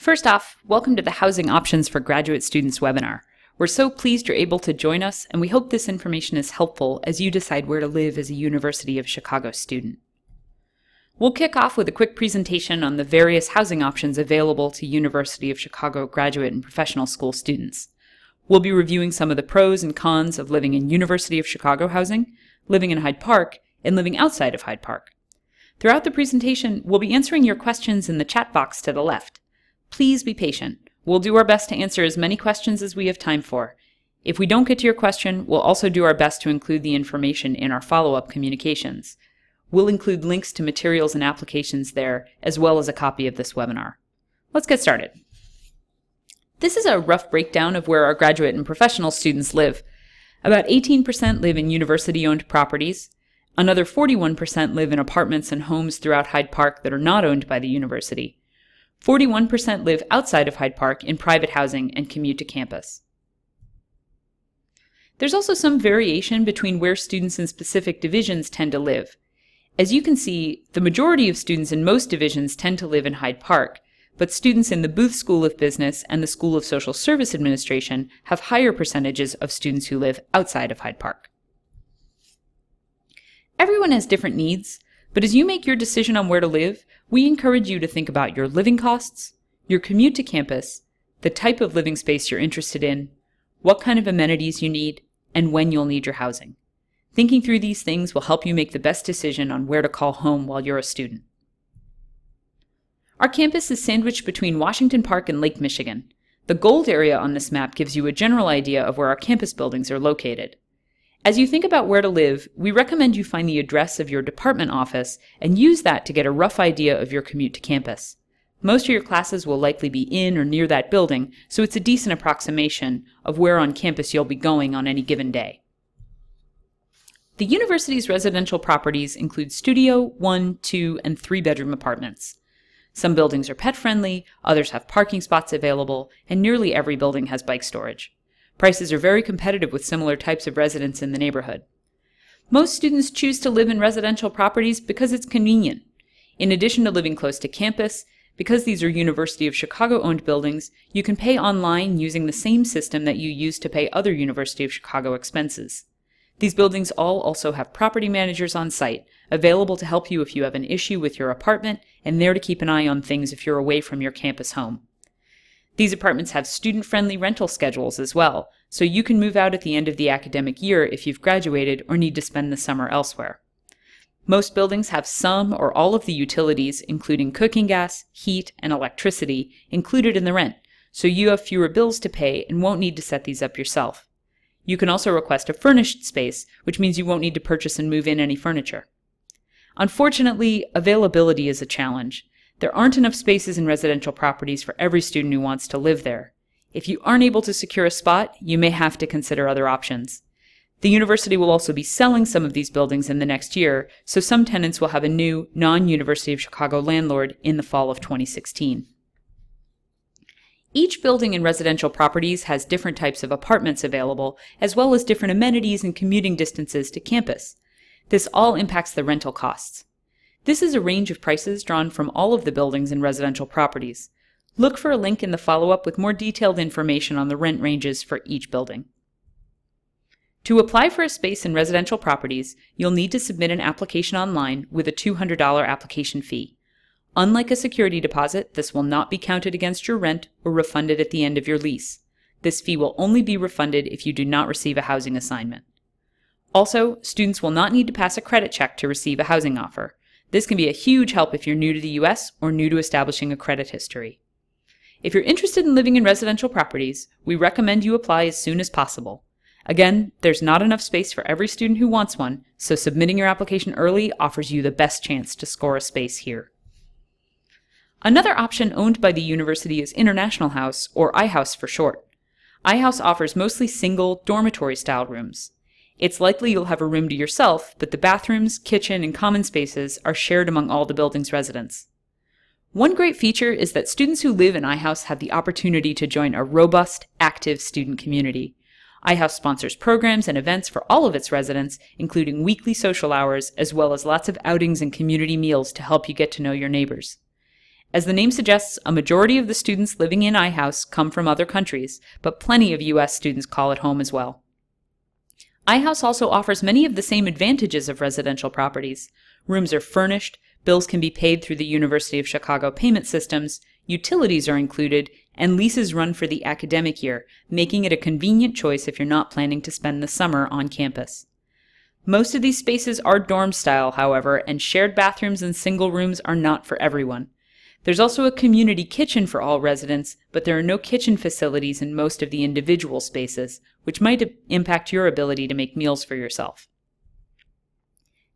First off, welcome to the Housing Options for Graduate Students webinar. We're so pleased you're able to join us, and we hope this information is helpful as you decide where to live as a University of Chicago student. We'll kick off with a quick presentation on the various housing options available to University of Chicago graduate and professional school students. We'll be reviewing some of the pros and cons of living in University of Chicago housing, living in Hyde Park, and living outside of Hyde Park. Throughout the presentation, we'll be answering your questions in the chat box to the left. Please be patient. We'll do our best to answer as many questions as we have time for. If we don't get to your question, we'll also do our best to include the information in our follow-up communications. We'll include links to materials and applications there, as well as a copy of this webinar. Let's get started. This is a rough breakdown of where our graduate and professional students live. About 18% live in university-owned properties. Another 41% live in apartments and homes throughout Hyde Park that are not owned by the university. 41% live outside of Hyde Park in private housing and commute to campus. There's also some variation between where students in specific divisions tend to live. As you can see, the majority of students in most divisions tend to live in Hyde Park, but students in the Booth School of Business and the School of Social Service Administration have higher percentages of students who live outside of Hyde Park. Everyone has different needs, but as you make your decision on where to live, we encourage you to think about your living costs, your commute to campus, the type of living space you're interested in, what kind of amenities you need, and when you'll need your housing. Thinking through these things will help you make the best decision on where to call home while you're a student. Our campus is sandwiched between Washington Park and Lake Michigan. The gold area on this map gives you a general idea of where our campus buildings are located. As you think about where to live, we recommend you find the address of your department office and use that to get a rough idea of your commute to campus. Most of your classes will likely be in or near that building, so it's a decent approximation of where on campus you'll be going on any given day. The university's residential properties include studio, 1, 2, and 3-bedroom apartments. Some buildings are pet-friendly, others have parking spots available, and nearly every building has bike storage. Prices are very competitive with similar types of residents in the neighborhood. Most students choose to live in residential properties because it's convenient. In addition to living close to campus, because these are University of Chicago-owned buildings, you can pay online using the same system that you use to pay other University of Chicago expenses. These buildings all also have property managers on site, available to help you if you have an issue with your apartment and there to keep an eye on things if you're away from your campus home. These apartments have student-friendly rental schedules as well, so you can move out at the end of the academic year if you've graduated or need to spend the summer elsewhere. Most buildings have some or all of the utilities, including cooking gas, heat, and electricity, included in the rent, so you have fewer bills to pay and won't need to set these up yourself. You can also request a furnished space, which means you won't need to purchase and move in any furniture. Unfortunately, availability is a challenge. There aren't enough spaces in residential properties for every student who wants to live there. If you aren't able to secure a spot, you may have to consider other options. The university will also be selling some of these buildings in the next year, so some tenants will have a new, non-University of Chicago landlord in the fall of 2016. Each building in residential properties has different types of apartments available, as well as different amenities and commuting distances to campus. This all impacts the rental costs. This is a range of prices drawn from all of the buildings in residential properties. Look for a link in the follow-up with more detailed information on the rent ranges for each building. To apply for a space in residential properties, you'll need to submit an application online with a $200 application fee. Unlike a security deposit, this will not be counted against your rent or refunded at the end of your lease. This fee will only be refunded if you do not receive a housing assignment. Also, students will not need to pass a credit check to receive a housing offer. This can be a huge help if you're new to the U.S. or new to establishing a credit history. If you're interested in living in residential properties, we recommend you apply as soon as possible. Again, there's not enough space for every student who wants one, so submitting your application early offers you the best chance to score a space here. Another option owned by the university is International House, or iHouse for short. iHouse offers mostly single, dormitory-style rooms. It's likely you'll have a room to yourself, but the bathrooms, kitchen, and common spaces are shared among all the building's residents. One great feature is that students who live in iHouse have the opportunity to join a robust, active student community. iHouse sponsors programs and events for all of its residents, including weekly social hours, as well as lots of outings and community meals to help you get to know your neighbors. As the name suggests, a majority of the students living in iHouse come from other countries, but plenty of U.S. students call it home as well. iHouse also offers many of the same advantages of residential properties. Rooms are furnished, bills can be paid through the University of Chicago payment systems, utilities are included, and leases run for the academic year, making it a convenient choice if you're not planning to spend the summer on campus. Most of these spaces are dorm style, however, and shared bathrooms and single rooms are not for everyone. There's also a community kitchen for all residents, but there are no kitchen facilities in most of the individual spaces, which might impact your ability to make meals for yourself.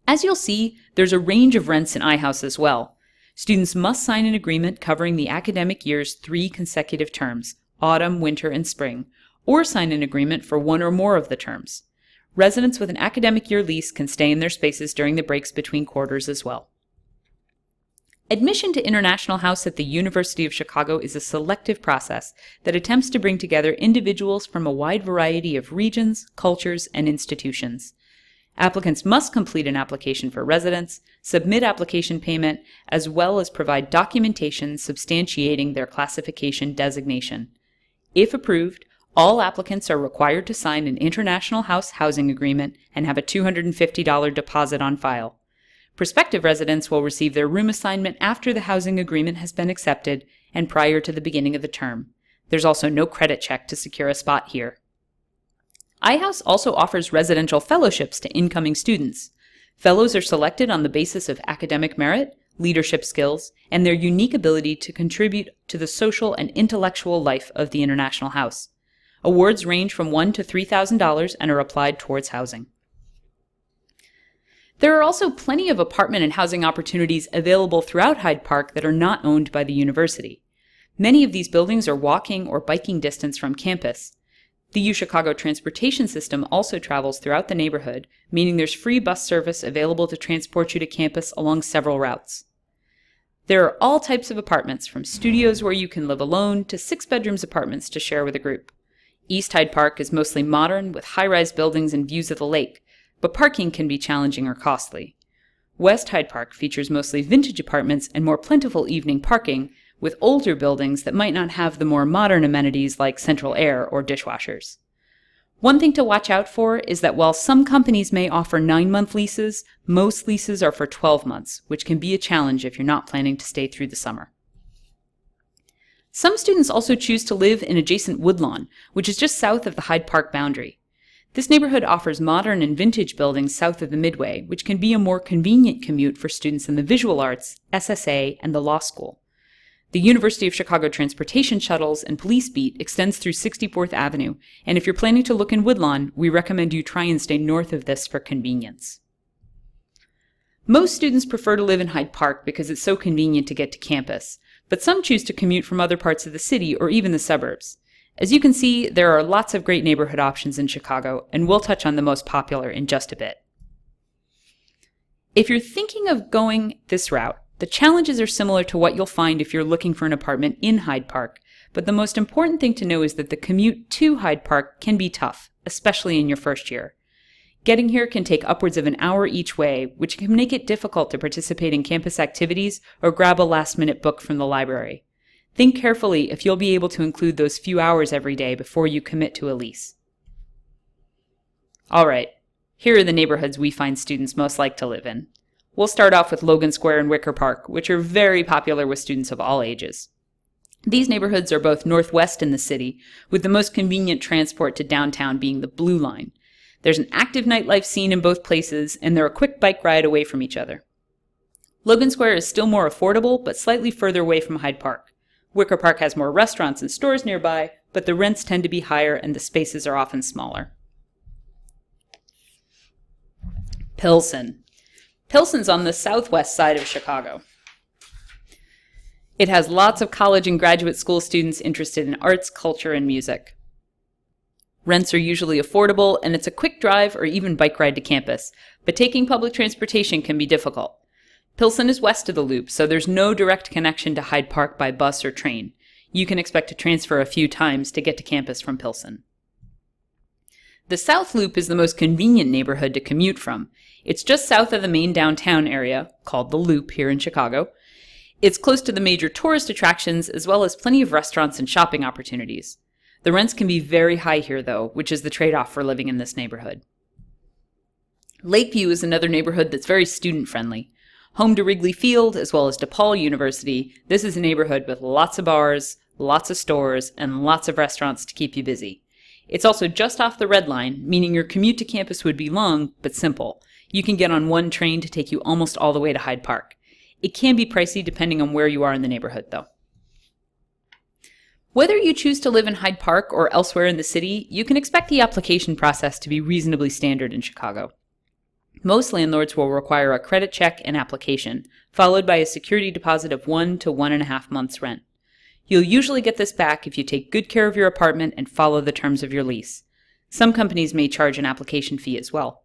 As you'll see, there's a range of rents in iHouse as well. Students must sign an agreement covering the academic year's 3 consecutive terms, autumn, winter, and spring, or sign an agreement for one or more of the terms. Residents with an academic year lease can stay in their spaces during the breaks between quarters as well. Admission to International House at the University of Chicago is a selective process that attempts to bring together individuals from a wide variety of regions, cultures, and institutions. Applicants must complete an application for residence, submit application payment, as well as provide documentation substantiating their classification designation. If approved, all applicants are required to sign an International House housing agreement and have a $250 deposit on file. Prospective residents will receive their room assignment after the housing agreement has been accepted and prior to the beginning of the term. There's also no credit check to secure a spot here. iHouse also offers residential fellowships to incoming students. Fellows are selected on the basis of academic merit, leadership skills, and their unique ability to contribute to the social and intellectual life of the International House. Awards range from $1,000 to $3,000 and are applied towards housing. There are also plenty of apartment and housing opportunities available throughout Hyde Park that are not owned by the university. Many of these buildings are walking or biking distance from campus. The UChicago transportation system also travels throughout the neighborhood, meaning there's free bus service available to transport you to campus along several routes. There are all types of apartments, from studios where you can live alone to 6-bedroom apartments to share with a group. East Hyde Park is mostly modern with high-rise buildings and views of the lake, but parking can be challenging or costly. West Hyde Park features mostly vintage apartments and more plentiful evening parking, with older buildings that might not have the more modern amenities like central air or dishwashers. One thing to watch out for is that while some companies may offer 9-month leases, most leases are for 12 months, which can be a challenge if you're not planning to stay through the summer. Some students also choose to live in adjacent Woodlawn, which is just south of the Hyde Park boundary. This neighborhood offers modern and vintage buildings south of the Midway, which can be a more convenient commute for students in the visual arts, SSA, and the law school. The University of Chicago Transportation Shuttles and Police Beat extends through 64th Avenue, and if you're planning to look in Woodlawn, we recommend you try and stay north of this for convenience. Most students prefer to live in Hyde Park because it's so convenient to get to campus, but some choose to commute from other parts of the city or even the suburbs. As you can see, there are lots of great neighborhood options in Chicago, and we'll touch on the most popular in just a bit. If you're thinking of going this route, the challenges are similar to what you'll find if you're looking for an apartment in Hyde Park, but the most important thing to know is that the commute to Hyde Park can be tough, especially in your first year. Getting here can take upwards of an hour each way, which can make it difficult to participate in campus activities or grab a last-minute book from the library. Think carefully if you'll be able to include those few hours every day before you commit to a lease. All right, here are the neighborhoods we find students most like to live in. We'll start off with Logan Square and Wicker Park, which are very popular with students of all ages. These neighborhoods are both northwest in the city, with the most convenient transport to downtown being the Blue Line. There's an active nightlife scene in both places, and they're a quick bike ride away from each other. Logan Square is still more affordable, but slightly further away from Hyde Park. Wicker Park has more restaurants and stores nearby, but the rents tend to be higher and the spaces are often smaller. Pilsen. Pilsen's on the southwest side of Chicago. It has lots of college and graduate school students interested in arts, culture, and music. Rents are usually affordable, and it's a quick drive or even bike ride to campus, but taking public transportation can be difficult. Pilsen is west of the Loop, so there's no direct connection to Hyde Park by bus or train. You can expect to transfer a few times to get to campus from Pilsen. The South Loop is the most convenient neighborhood to commute from. It's just south of the main downtown area, called the Loop here in Chicago. It's close to the major tourist attractions as well as plenty of restaurants and shopping opportunities. The rents can be very high here though, which is the trade-off for living in this neighborhood. Lakeview is another neighborhood that's very student-friendly. Home to Wrigley Field as well as DePaul University, this is a neighborhood with lots of bars, lots of stores, and lots of restaurants to keep you busy. It's also just off the Red Line, meaning your commute to campus would be long, but simple. You can get on one train to take you almost all the way to Hyde Park. It can be pricey depending on where you are in the neighborhood, though. Whether you choose to live in Hyde Park or elsewhere in the city, you can expect the application process to be reasonably standard in Chicago. Most landlords will require a credit check and application, followed by a security deposit of 1 to 1.5 months' rent. You'll usually get this back if you take good care of your apartment and follow the terms of your lease. Some companies may charge an application fee as well.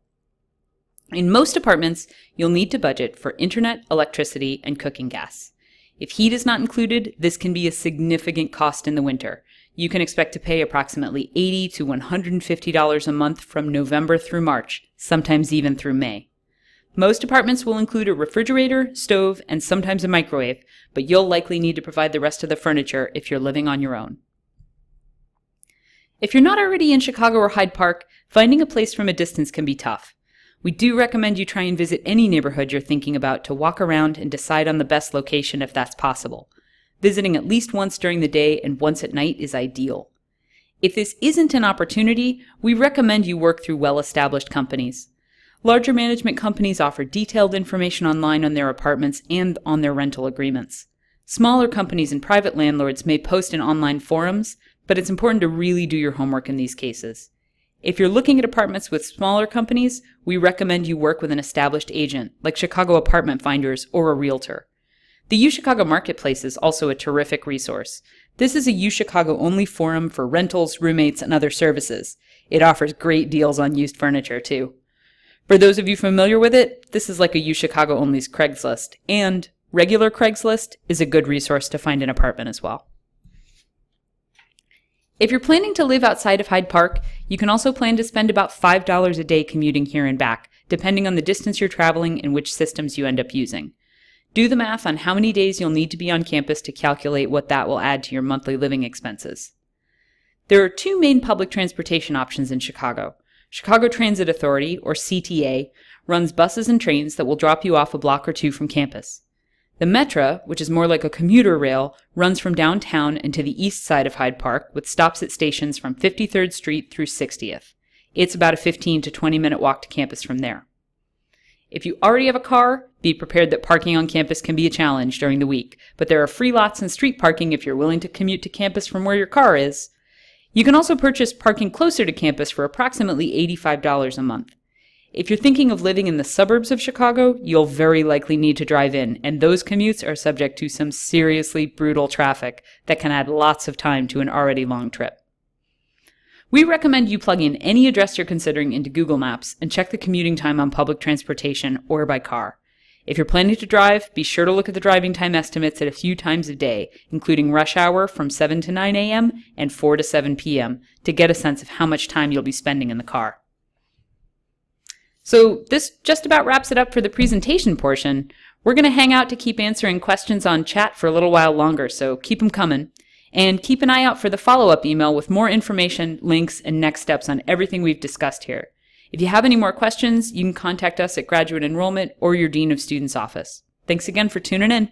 In most apartments, you'll need to budget for internet, electricity, and cooking gas. If heat is not included, this can be a significant cost in the winter. You can expect to pay approximately $80 to $150 a month from November through March, sometimes even through May. Most apartments will include a refrigerator, stove, and sometimes a microwave, but you'll likely need to provide the rest of the furniture if you're living on your own. If you're not already in Chicago or Hyde Park, finding a place from a distance can be tough. We do recommend you try and visit any neighborhood you're thinking about to walk around and decide on the best location if that's possible. Visiting at least once during the day and once at night is ideal. If this isn't an opportunity, we recommend you work through well-established companies. Larger management companies offer detailed information online on their apartments and on their rental agreements. Smaller companies and private landlords may post in online forums, but it's important to really do your homework in these cases. If you're looking at apartments with smaller companies, we recommend you work with an established agent, like Chicago Apartment Finders or a realtor. The UChicago Marketplace is also a terrific resource. This is a UChicago-only forum for rentals, roommates, and other services. It offers great deals on used furniture, too. For those of you familiar with it, this is like a UChicago-only's Craigslist, and regular Craigslist is a good resource to find an apartment as well. If you're planning to live outside of Hyde Park, you can also plan to spend about $5 a day commuting here and back, depending on the distance you're traveling and which systems you end up using. Do the math on how many days you'll need to be on campus to calculate what that will add to your monthly living expenses. There are two main public transportation options in Chicago. Chicago Transit Authority, or CTA, runs buses and trains that will drop you off a block or two from campus. The Metra, which is more like a commuter rail, runs from downtown and to the east side of Hyde Park with stops at stations from 53rd Street through 60th. It's about a 15 to 20 minute walk to campus from there. If you already have a car, be prepared that parking on campus can be a challenge during the week, but there are free lots and street parking if you're willing to commute to campus from where your car is. You can also purchase parking closer to campus for approximately $85 a month. If you're thinking of living in the suburbs of Chicago, you'll very likely need to drive in, and those commutes are subject to some seriously brutal traffic that can add lots of time to an already long trip. We recommend you plug in any address you're considering into Google Maps and check the commuting time on public transportation or by car. If you're planning to drive, be sure to look at the driving time estimates at a few times a day, including rush hour from 7 to 9 a.m. and 4 to 7 p.m., to get a sense of how much time you'll be spending in the car. So this just about wraps it up for the presentation portion. We're going to hang out to keep answering questions on chat for a little while longer, so keep them coming. And keep an eye out for the follow-up email with more information, links, and next steps on everything we've discussed here. If you have any more questions, you can contact us at Graduate Enrollment or your Dean of Students office. Thanks again for tuning in.